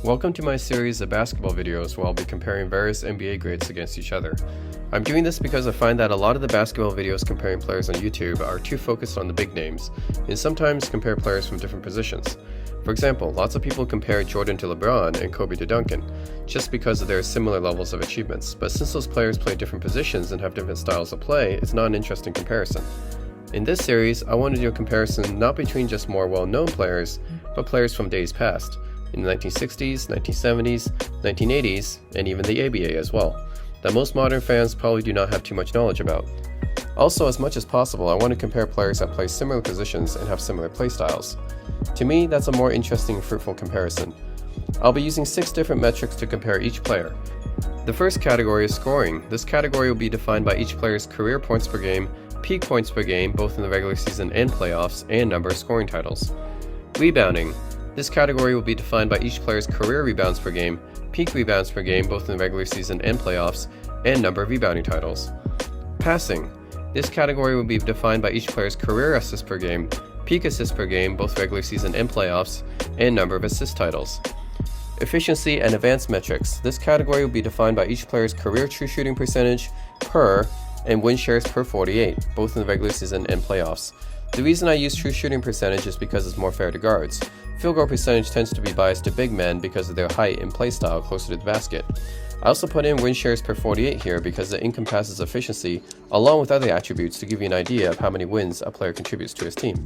Welcome to my series of basketball videos where I'll be comparing various NBA grades against each other. I'm doing this because I find that a lot of the basketball videos comparing players on YouTube are too focused on the big names, and sometimes compare players from different positions. For example, lots of people compare Jordan to LeBron and Kobe to Duncan, just because of their similar levels of achievements, but since those players play different positions and have different styles of play, it's not an interesting comparison. In this series, I want to do a comparison not between just more well-known players, but players from days past, in the 1960s, 1970s, 1980s, and even the ABA as well, that most modern fans probably do not have too much knowledge about. Also, as much as possible, I want to compare players that play similar positions and have similar play styles. To me, that's a more interesting and fruitful comparison. I'll be using 6 different metrics to compare each player. The first category is scoring. This category will be defined by each player's career points per game, peak points per game both in the regular season and playoffs, and number of scoring titles. Rebounding. This category will be defined by each player's career rebounds per game, peak rebounds per game both in the regular season and playoffs, and number of rebounding titles. Passing. This category will be defined by each player's career assists per game, peak assists per game both regular season and playoffs, and number of assist titles. Efficiency and advanced metrics. This category will be defined by each player's career true shooting percentage per and win shares per 48, both in the regular season and playoffs. The reason I use true shooting percentage is because it's more fair to guards. Field goal percentage tends to be biased to big men because of their height and play style closer to the basket. I also put in win shares per 48 here because it encompasses efficiency along with other attributes to give you an idea of how many wins a player contributes to his team.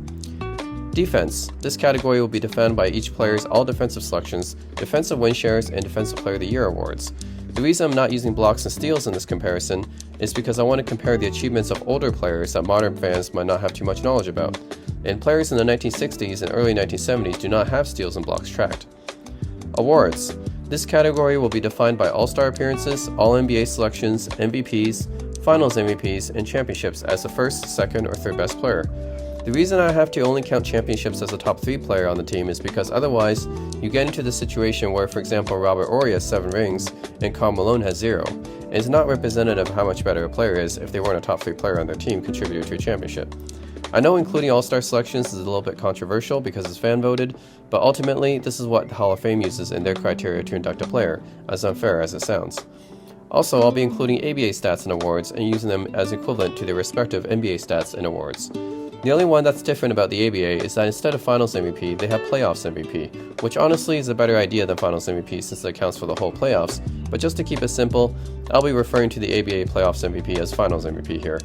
Defense. This category will be defined by each player's all defensive selections, defensive win shares, and defensive player of the year awards. The reason I'm not using blocks and steals in this comparison is because I want to compare the achievements of older players that modern fans might not have too much knowledge about, and players in the 1960s and early 1970s do not have steals and blocks tracked. Awards. This category will be defined by All-Star appearances, All-NBA selections, MVPs, Finals MVPs, and championships as the first, second, or third best player. The reason I have to only count championships as a top 3 player on the team is because otherwise you get into the situation where, for example, Robert Horry has 7 rings and Carmelo has 0, and it's not representative of how much better a player is if they weren't a top 3 player on their team contributing to a championship. I know including All-Star selections is a little bit controversial because it's fan voted, but ultimately this is what the Hall of Fame uses in their criteria to induct a player, as unfair as it sounds. Also, I'll be including ABA stats and awards and using them as equivalent to their respective NBA stats and awards. The only one that's different about the ABA is that instead of Finals MVP, they have Playoffs MVP, which honestly is a better idea than Finals MVP since it accounts for the whole playoffs, but just to keep it simple, I'll be referring to the ABA Playoffs MVP as Finals MVP here.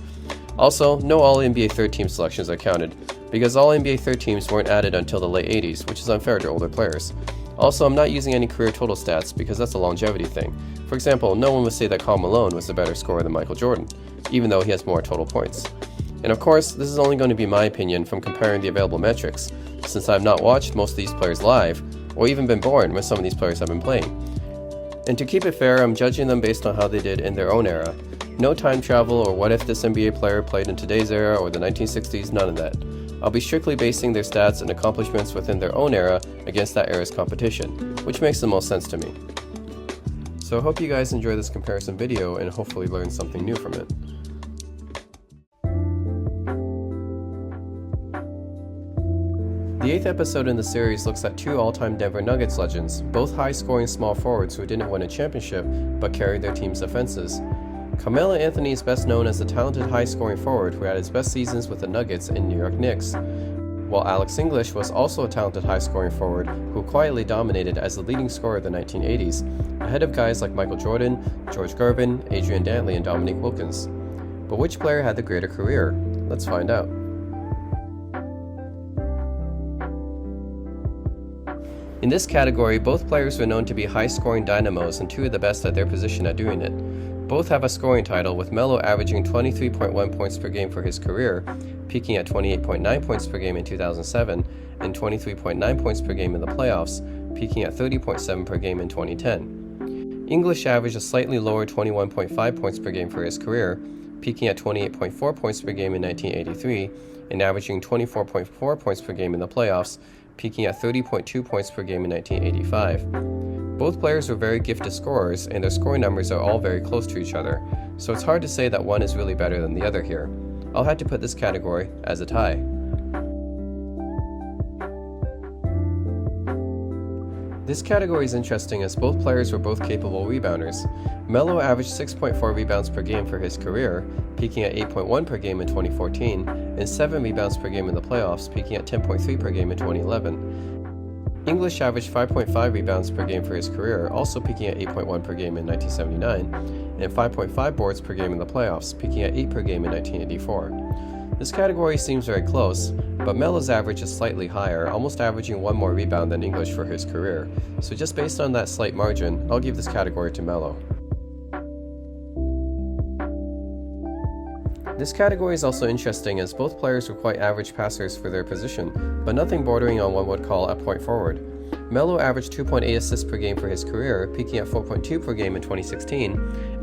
Also, no All-NBA third team selections are counted, because All-NBA third teams weren't added until the late 80s, which is unfair to older players. Also, I'm not using any career total stats because that's a longevity thing. For example, no one would say that Carmelo was a better scorer than Michael Jordan, even though he has more total points. And of course, this is only going to be my opinion from comparing the available metrics, since I have not watched most of these players live, or even been born when some of these players have been playing. And to keep it fair, I'm judging them based on how they did in their own era. No time travel or what if this NBA player played in today's era or the 1960s, none of that. I'll be strictly basing their stats and accomplishments within their own era against that era's competition, which makes the most sense to me. So I hope you guys enjoy this comparison video and hopefully learn something new from it. The 8th episode in the series looks at 2 all-time Denver Nuggets legends, both high-scoring small forwards who didn't win a championship but carried their team's offenses. Carmelo Anthony is best known as a talented high-scoring forward who had his best seasons with the Nuggets and New York Knicks, while Alex English was also a talented high-scoring forward who quietly dominated as the leading scorer of the 1980s, ahead of guys like Michael Jordan, George Gervin, Adrian Dantley, and Dominique Wilkins. But which player had the greater career? Let's find out. In this category, both players were known to be high-scoring dynamos and 2 of the best at their position at doing it. Both have a scoring title, with Melo averaging 23.1 points per game for his career, peaking at 28.9 points per game in 2007, and 23.9 points per game in the playoffs, peaking at 30.7 per game in 2010. English averaged a slightly lower 21.5 points per game for his career, peaking at 28.4 points per game in 1983, and averaging 24.4 points per game in the playoffs, peaking at 30.2 points per game in 1985. Both players were very gifted scorers, and their scoring numbers are all very close to each other, so it's hard to say that one is really better than the other here. I'll have to put this category as a tie. This category is interesting as both players were both capable rebounders. Melo averaged 6.4 rebounds per game for his career, peaking at 8.1 per game in 2014, and 7 rebounds per game in the playoffs, peaking at 10.3 per game in 2011. English averaged 5.5 rebounds per game for his career, also peaking at 8.1 per game in 1979, and 5.5 boards per game in the playoffs, peaking at 8 per game in 1984. This category seems very close, but Melo's average is slightly higher, almost averaging one more rebound than English for his career, so just based on that slight margin, I'll give this category to Melo. This category is also interesting as both players were quite average passers for their position, but nothing bordering on what one would call a point forward. Melo averaged 2.8 assists per game for his career, peaking at 4.2 per game in 2016,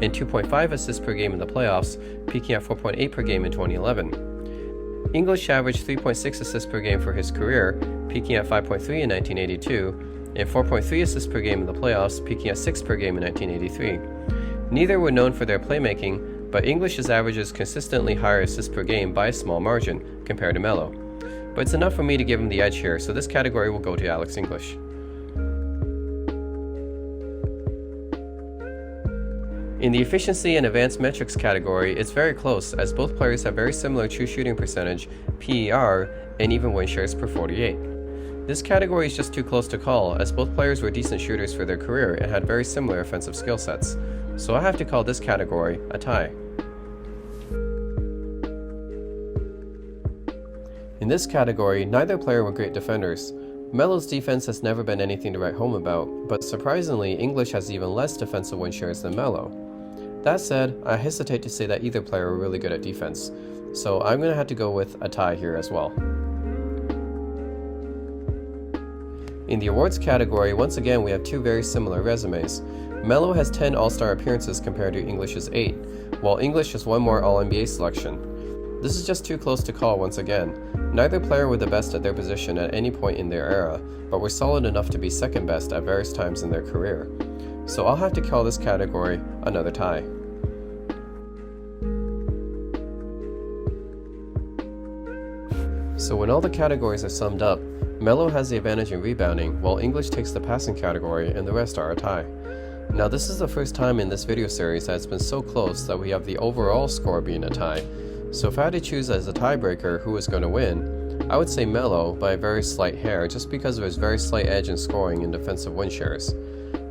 and 2.5 assists per game in the playoffs, peaking at 4.8 per game in 2011. English averaged 3.6 assists per game for his career, peaking at 5.3 in 1982, and 4.3 assists per game in the playoffs, peaking at 6 per game in 1983. Neither were known for their playmaking, but English's averages consistently higher assists per game by a small margin compared to Melo. But it's enough for me to give him the edge here, so this category will go to Alex English. In the efficiency and advanced metrics category, it's very close as both players have very similar true shooting percentage, PER, and even win shares per 48. This category is just too close to call as both players were decent shooters for their career and had very similar offensive skill sets, so I have to call this category a tie. In this category, neither player were great defenders. Melo's defense has never been anything to write home about, but surprisingly, English has even less defensive win shares than Melo. That said, I hesitate to say that either player were really good at defense, so I'm going to have to go with a tie here as well. In the awards category, once again we have two very similar resumes. Melo has 10 All-Star appearances compared to English's 8, while English has one more All-NBA selection. This is just too close to call once again. Neither player were the best at their position at any point in their era, but were solid enough to be second best at various times in their career. So I'll have to call this category another tie. So when all the categories are summed up, Melo has the advantage in rebounding, while English takes the passing category and the rest are a tie. Now this is the first time in this video series that it's been so close that we have the overall score being a tie, so if I had to choose as a tiebreaker who is going to win, I would say Melo by a very slight hair just because of his very slight edge in scoring and defensive win shares.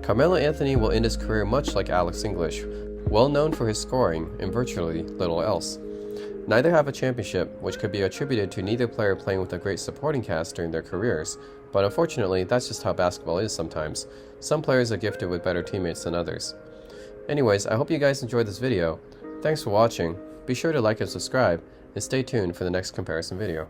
Carmelo Anthony will end his career much like Alex English, well known for his scoring and virtually little else. Neither have a championship, which could be attributed to neither player playing with a great supporting cast during their careers, but unfortunately that's just how basketball is sometimes. Some players are gifted with better teammates than others. Anyways, I hope you guys enjoyed this video. Thanks for watching, be sure to like and subscribe, and stay tuned for the next comparison video.